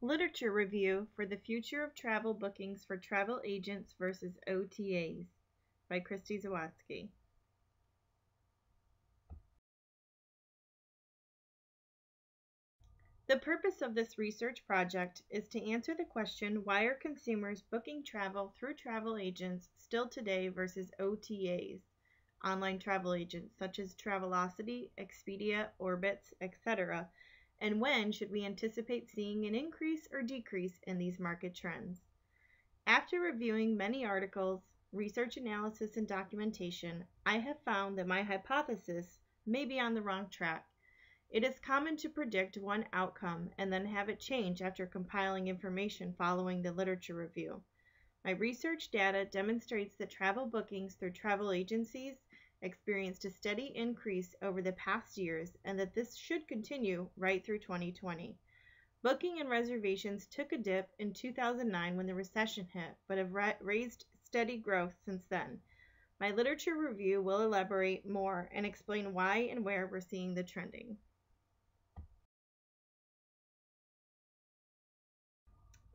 Literature Review for the Future of Travel Bookings for Travel Agents versus OTAs by Christy Zawatski. The purpose of this research project is to answer the question, why are consumers booking travel through travel agents still today versus OTAs, online travel agents such as Travelocity, Expedia, Orbitz, etc., and when should we anticipate seeing an increase or decrease in these market trends? After reviewing many articles, research analysis, and documentation, I have found that my hypothesis may be on the wrong track. It is common to predict one outcome and then have it change after compiling information following the literature review. My research data demonstrates that travel bookings through travel agencies experienced a steady increase over the past years and that this should continue right through 2020. Booking and reservations took a dip in 2009 when the recession hit, but have raised steady growth since then. My literature review will elaborate more and explain why and where we're seeing the trending.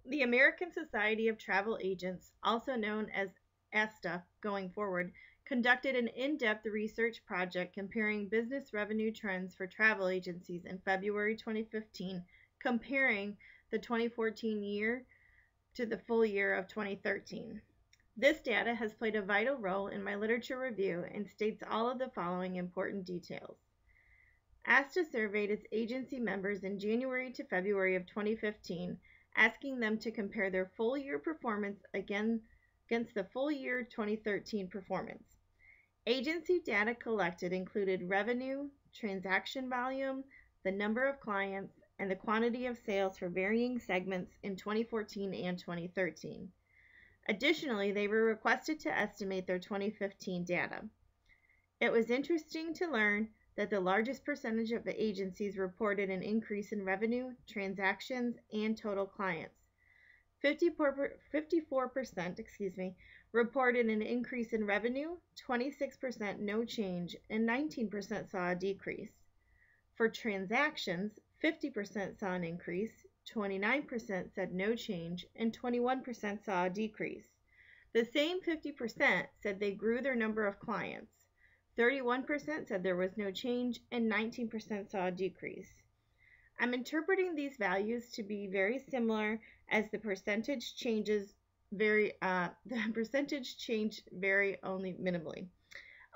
The American Society of Travel Agents, also known as ASTA going forward, conducted an in-depth research project comparing business revenue trends for travel agencies in February 2015, comparing the 2014 year to the full year of 2013. This data has played a vital role in my literature review and states all of the following important details. ASTA surveyed its agency members in January to February of 2015, asking them to compare their full year performance against the full year 2013 performance. Agency data collected included revenue, transaction volume, the number of clients, and the quantity of sales for varying segments in 2014 and 2013. Additionally, they were requested to estimate their 2015 data. It was interesting to learn that the largest percentage of the agencies reported an increase in revenue, transactions, and total clients. 54% reported an increase in revenue, 26% no change, and 19% saw a decrease. For transactions, 50% saw an increase, 29% said no change, and 21% saw a decrease. The same 50% said they grew their number of clients. 31% said there was no change, and 19% saw a decrease. I'm interpreting these values to be very similar as the percentage change vary only minimally.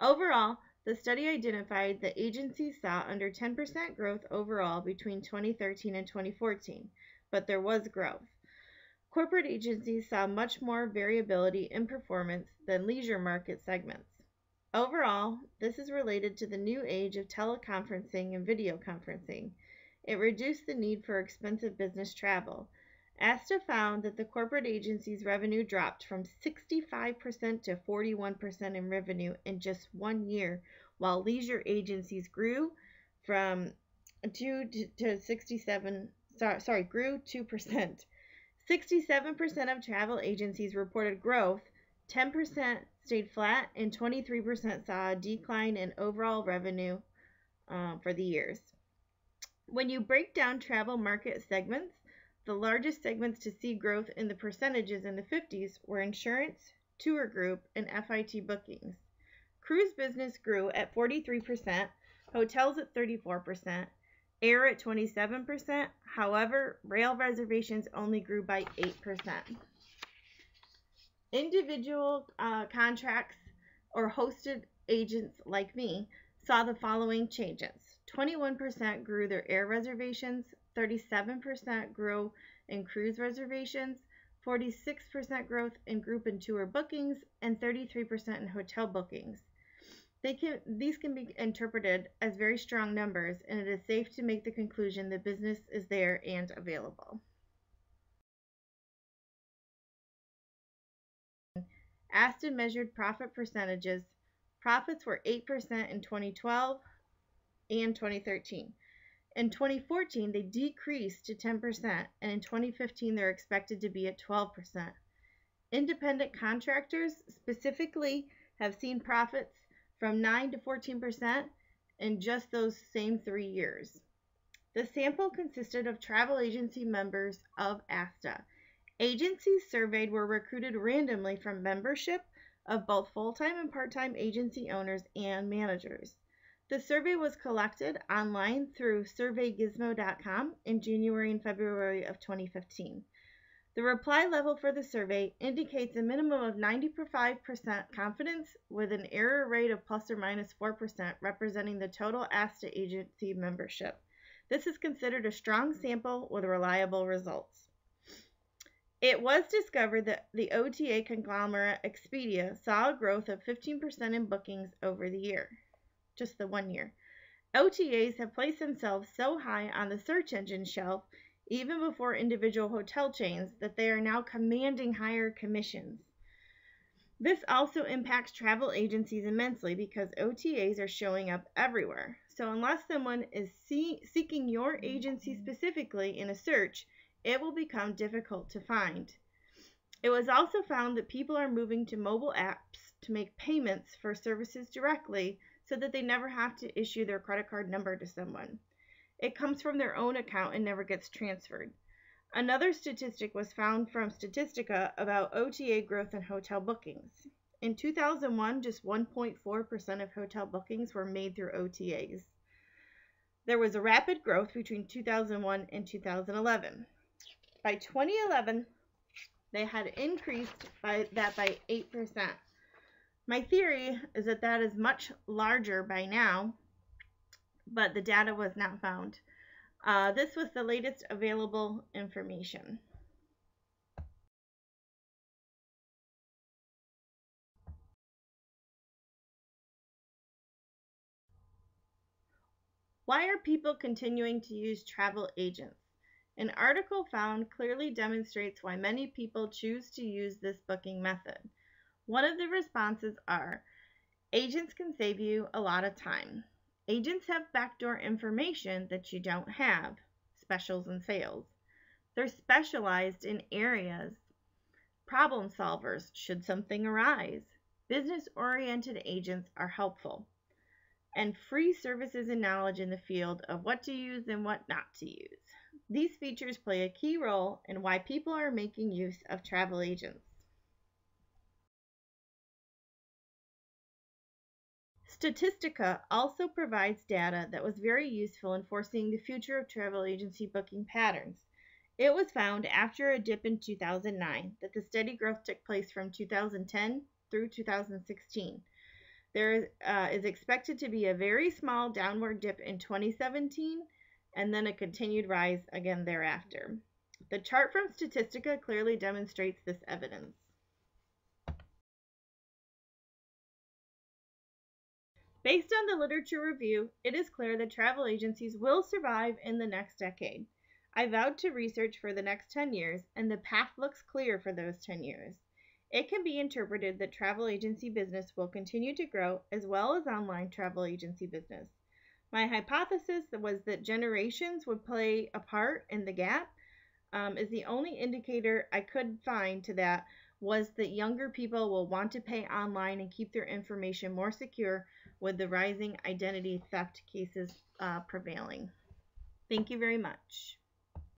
Overall, the study identified that agencies saw under 10% growth overall between 2013 and 2014, but there was growth. Corporate agencies saw much more variability in performance than leisure market segments. Overall, this is related to the new age of teleconferencing and video conferencing. It reduced the need for expensive business travel. ASTA found that the corporate agency's revenue dropped from 65% to 41% in revenue in just 1 year, while leisure agencies grew from 2% to 67%. 67% of travel agencies reported growth, 10% stayed flat, and 23% saw a decline in overall revenue for the years. When you break down travel market segments, the largest segments to see growth in the percentages in the 50s were insurance, tour group, and FIT bookings. Cruise business grew at 43%, hotels at 34%, air at 27%. However, rail reservations only grew by 8%. Individual contracts or hosted agents like me saw the following changes. 21% grew their air reservations, 37% grew in cruise reservations, 46% growth in group and tour bookings, and 33% in hotel bookings. These can be interpreted as very strong numbers, and it is safe to make the conclusion that business is there and available. ASTA measured profit percentages. Profits were 8% in 2012 and 2013. In 2014, they decreased to 10%, and in 2015, they're expected to be at 12%. Independent contractors specifically have seen profits from 9 to 14% in just those same 3 years. The sample consisted of travel agency members of ASTA. Agencies surveyed were recruited randomly from membership of both full-time and part-time agency owners and managers. The survey was collected online through surveygizmo.com in January and February of 2015. The reply level for the survey indicates a minimum of 95% confidence with an error rate of plus or minus 4%, representing the total ASTA agency membership. This is considered a strong sample with reliable results. It was discovered that the OTA conglomerate Expedia saw a growth of 15% in bookings over the year, just the 1 year. OTAs have placed themselves so high on the search engine shelf, even before individual hotel chains, that they are now commanding higher commissions. This also impacts travel agencies immensely because OTAs are showing up everywhere. So unless someone is seeking your agency specifically in a search, it will become difficult to find. It was also found that people are moving to mobile apps to make payments for services directly so that they never have to issue their credit card number to someone. It comes from their own account and never gets transferred. Another statistic was found from Statistica about OTA growth in hotel bookings. In 2001, just 1.4% of hotel bookings were made through OTAs. There was a rapid growth between 2001 and 2011. By 2011, they had increased by 8%. My theory is that that is much larger by now, but the data was not found. This was the latest available information. Why are people continuing to use travel agents? An article found clearly demonstrates why many people choose to use this booking method. One of the responses are, agents can save you a lot of time. Agents have backdoor information that you don't have, specials and sales. They're specialized in areas. Problem solvers should something arise. Business-oriented agents are helpful. And free services and knowledge in the field of what to use and what not to use. These features play a key role in why people are making use of travel agents. Statistica also provides data that was very useful in foreseeing the future of travel agency booking patterns. It was found after a dip in 2009 that the steady growth took place from 2010 through 2016. There is expected to be a very small downward dip in 2017 and then a continued rise again thereafter. The chart from Statistica clearly demonstrates this evidence. Based on the literature review, it is clear that travel agencies will survive in the next decade. I vowed to research for the next 10 years, and the path looks clear for those 10 years. It can be interpreted that travel agency business will continue to grow as well as online travel agency business. My hypothesis was that generations would play a part in the gap. Is the only indicator I could find to that was that younger people will want to pay online and keep their information more secure with the rising identity theft cases prevailing. Thank you very much.